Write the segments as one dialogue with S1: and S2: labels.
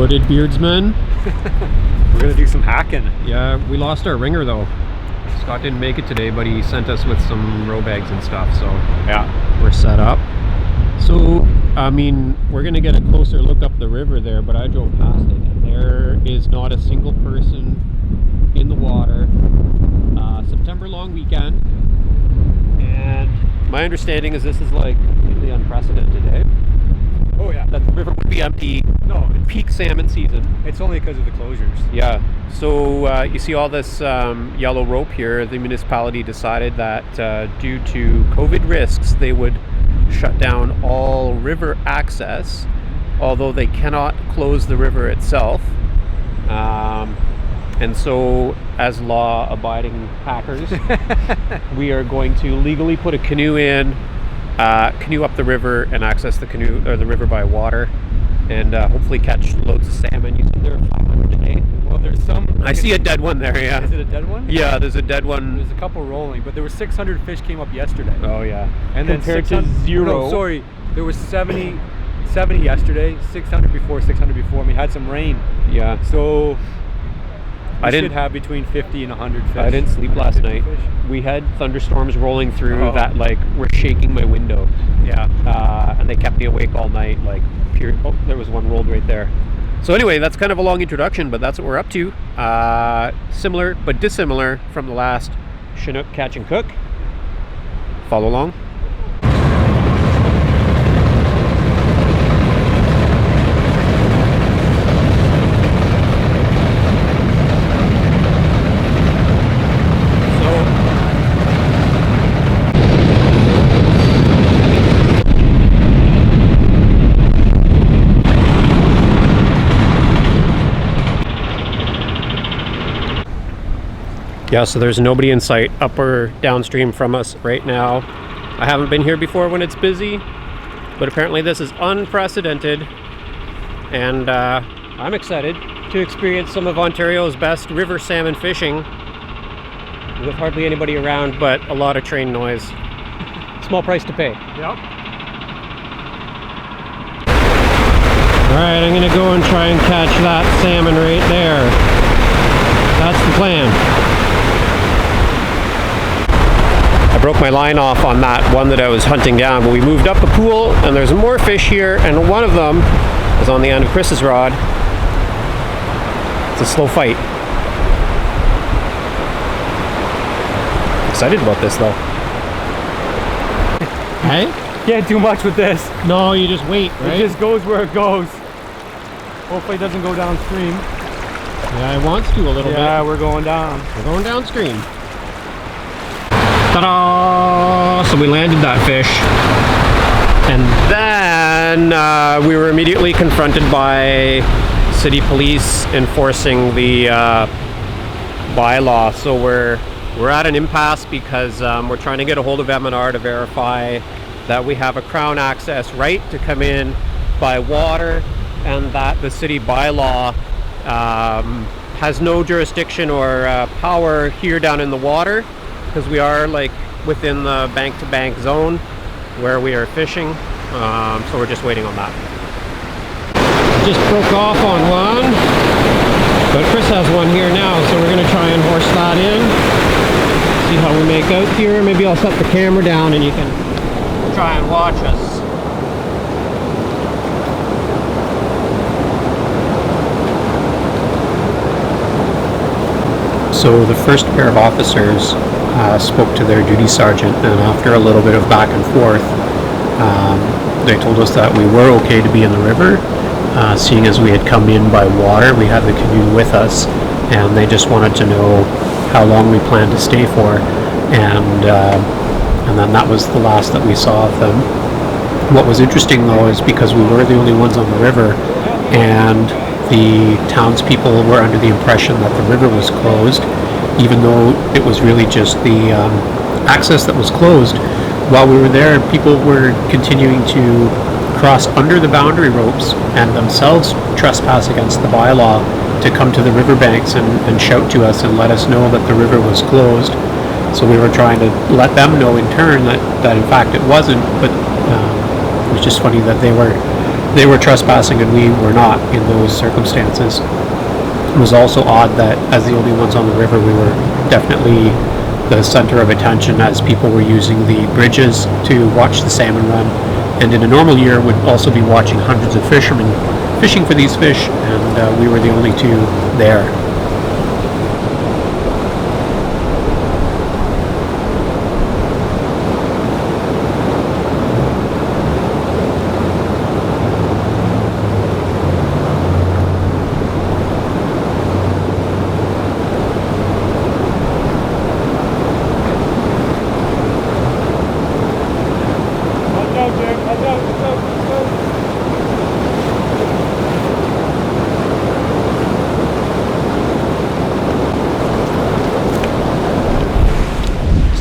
S1: Wooded Beardsman.
S2: We're gonna do some hacking.
S1: Yeah, we lost our ringer though. Scott didn't make it today, but he sent us with some row bags and stuff, so
S2: Yeah.
S1: we're set up. So, I mean, we're gonna get a closer look up the river there, but I drove past it and there is not a single person in the water. September long weekend, and my understanding is this is like completely unprecedented, eh?
S2: Oh yeah.
S1: That the river would be empty.
S2: No,
S1: Peak salmon season.
S2: it's only because of the closures.
S1: Yeah. So you see all this yellow rope here. The municipality decided that due to COVID risks, they would shut down all river access, although they cannot close the river itself. And so, as law-abiding hackers, we are going to legally put a canoe in, canoe up the river, and access the canoe or the river by water, and hopefully catch loads of salmon. You said there are 500 a day.
S2: Well, there's some.
S1: I see a dead one there. Yeah.
S2: Is it a dead one?
S1: Yeah, there's a dead one.
S2: There's a couple rolling, but there were 600 fish came up yesterday.
S1: Oh yeah.
S2: And then
S1: compared to
S2: 600
S1: zero.
S2: No, sorry, there was 70 yesterday, 600 before, 600 before. And we had some rain,
S1: Yeah.
S2: so
S1: I
S2: we
S1: didn't
S2: should have between 50 and 100 fish.
S1: I didn't sleep last
S2: 150
S1: night.
S2: fish.
S1: We had thunderstorms rolling through
S2: Oh.
S1: that like were shaking my window.
S2: Yeah.
S1: And they kept me awake all night. Like, oh, there was one rolled right there. So anyway, that's kind of a long introduction, but that's what we're up to. Similar but dissimilar from the last Chinook Catch and Cook. Follow along. Yeah, so there's nobody in sight up or downstream from us right now. I haven't been here before when it's busy, but apparently this is unprecedented, and I'm excited to experience some of Ontario's best river salmon fishing with hardly anybody around, but a lot of train noise. Small price to pay.
S2: Yep.
S1: Alright, I'm gonna go and try and catch that salmon right there. That's the plan. I broke my line off on that one that I was hunting down, but we moved up the pool and there's more fish here, and one of them is on the end of Chris's rod. It's a slow fight. Excited about this though. Hey?
S2: Can't do much with this.
S1: No, you just wait, right?
S2: It just goes where it goes. Hopefully it doesn't go downstream.
S1: Yeah, it wants to a little bit.
S2: Yeah, we're going down.
S1: We're going downstream. Ta-da! So we landed that fish, and then we were immediately confronted by city police enforcing the bylaw. So we're at an impasse because we're trying to get a hold of M&R to verify that we have a Crown access right to come in by water, and that the city bylaw has no jurisdiction or power here down in the water, because we are like within the bank-to-bank zone where we are fishing. So we're just waiting on that. Just broke off on one, but Chris has one here now, so we're gonna try and horse that in, see how we make out here. Maybe I'll set the camera down and you can try and watch us. So the first pair of officers spoke to their duty sergeant, and after a little bit of back and forth, they told us that we were okay to be in the river, seeing as we had come in by water. We had the canoe with us, and they just wanted to know how long we planned to stay for, and then that was the last that we saw of them. What was interesting though is because we were the only ones on the river, and the townspeople were under the impression that the river was closed, even though it was really just the access that was closed. While we were there, people were continuing to cross under the boundary ropes and themselves trespass against the bylaw to come to the riverbanks and shout to us and let us know that the river was closed. So we were trying to let them know in turn that in fact it wasn't, but it was just funny that they were they were trespassing and we were not in those circumstances. It was also odd that as the only ones on the river, we were definitely the center of attention as people were using the bridges to watch the salmon run. And in a normal year would also be watching hundreds of fishermen fishing for these fish, and we were the only two there.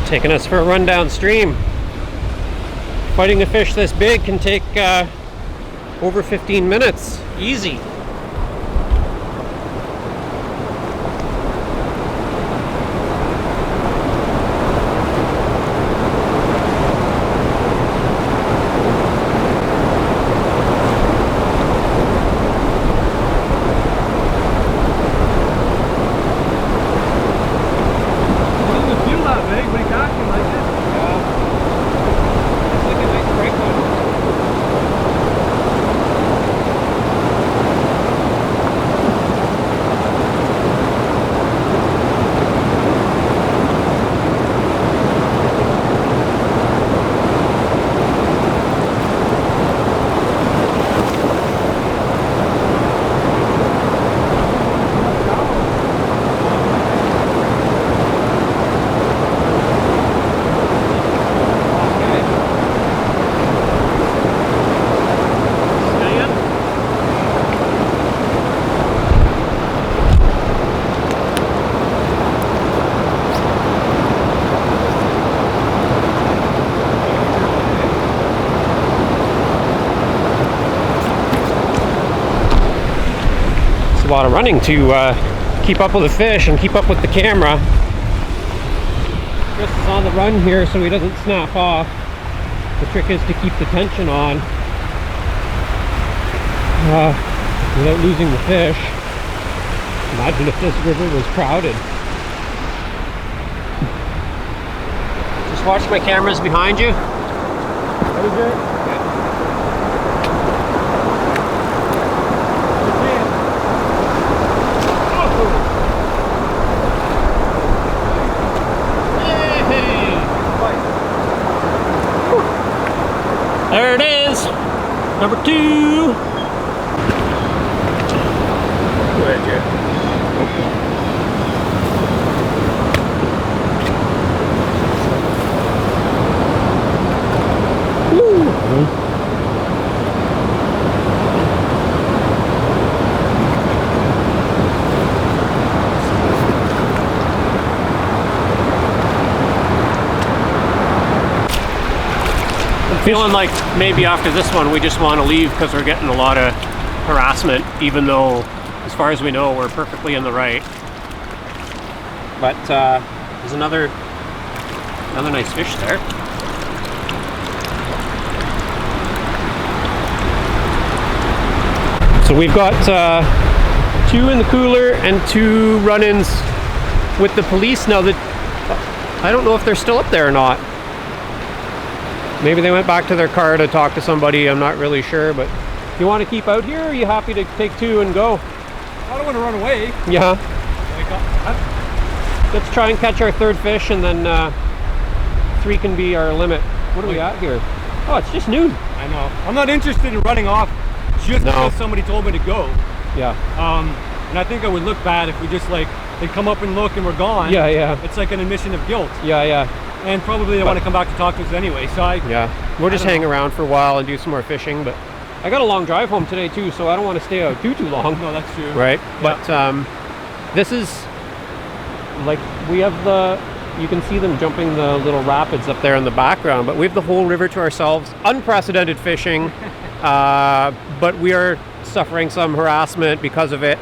S1: Taking us for a run downstream. Fighting a fish this big can take over 15 minutes. Easy. A lot of running to keep up with the fish and keep up with the camera. Chris is on the run here so he doesn't snap off. The trick is to keep the tension on without losing the fish. Imagine if this river was crowded. Just watch my cameras behind you. What is it? There it is, number 2. Go ahead, Jay. Feeling like maybe after this one we just want to leave because we're getting a lot of harassment, even though as far as we know we're perfectly in the right. But there's another nice fish there. So we've got 2 in the cooler and 2 run-ins with the police now. That I don't know if they're still up there or not. Maybe they went back to their car to talk to somebody, I'm not really sure, but you want to keep out here, or are you happy to take 2 and go?
S2: I don't want to run away.
S1: Yeah. Let's try and catch our 3rd fish, and then 3 can be our limit. What are we at here? Oh, it's just noon.
S2: I know. I'm not interested in running off just because somebody told me to go.
S1: Yeah.
S2: And I think I would look bad if we just like, they'd come up and look and we're gone.
S1: Yeah, yeah.
S2: It's like an admission of guilt.
S1: Yeah, yeah.
S2: And probably they want to come back to talk to us anyway, so
S1: we'll just hang around for a while and do some more fishing, but I got a long drive home today too, so I don't want to stay out too long.
S2: No, that's true.
S1: Right? Yeah. But this is, like, we have you can see them jumping the little rapids up there in the background, but we have the whole river to ourselves. Unprecedented fishing, but we are suffering some harassment because of it.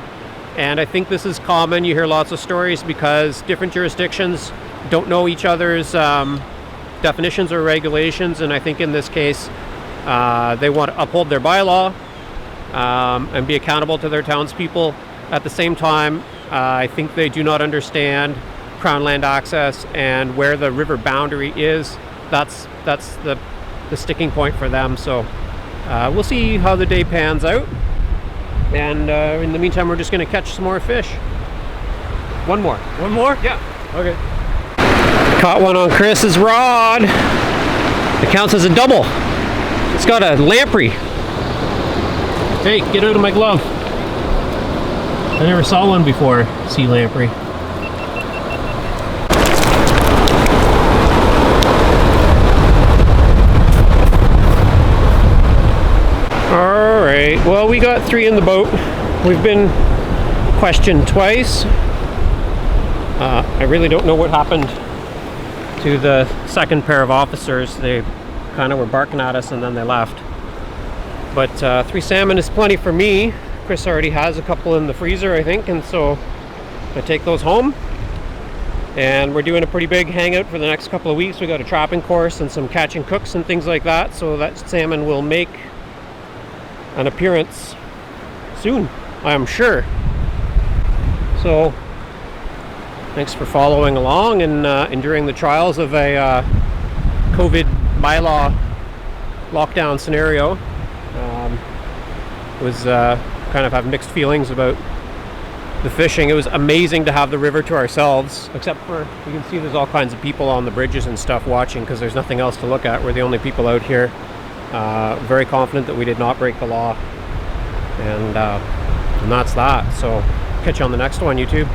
S1: And I think this is common. You hear lots of stories because different jurisdictions don't know each other's definitions or regulations, and I think in this case they want to uphold their bylaw and be accountable to their townspeople. At the same time, I think they do not understand Crown land access and where the river boundary is. That's the sticking point for them. So we'll see how the day pans out. And in the meantime, we're just going to catch some more fish. One more.
S2: One more?
S1: Yeah.
S2: Okay.
S1: Caught one on Chris's rod. It counts as a double. It's got a lamprey. Hey, get out of my glove. I never saw one before, sea lamprey. Alright, well, we got 3 in the boat. We've been questioned twice. I really don't know what happened to the second pair of officers. They kind of were barking at us and then they left. But 3 salmon is plenty for me. Chris already has a couple in the freezer, I think, and so I take those home. And we're doing a pretty big hangout for the next couple of weeks. We got a trapping course and some catch and cooks and things like that, so that salmon will make an appearance soon, I am sure. So thanks for following along and enduring the trials of a COVID bylaw lockdown scenario. Was kind of have mixed feelings about the fishing. It was amazing to have the river to ourselves, except for you can see there's all kinds of people on the bridges and stuff watching because there's nothing else to look at. We're the only people out here. Very confident that we did not break the law, and that's that. So catch you on the next one, YouTube.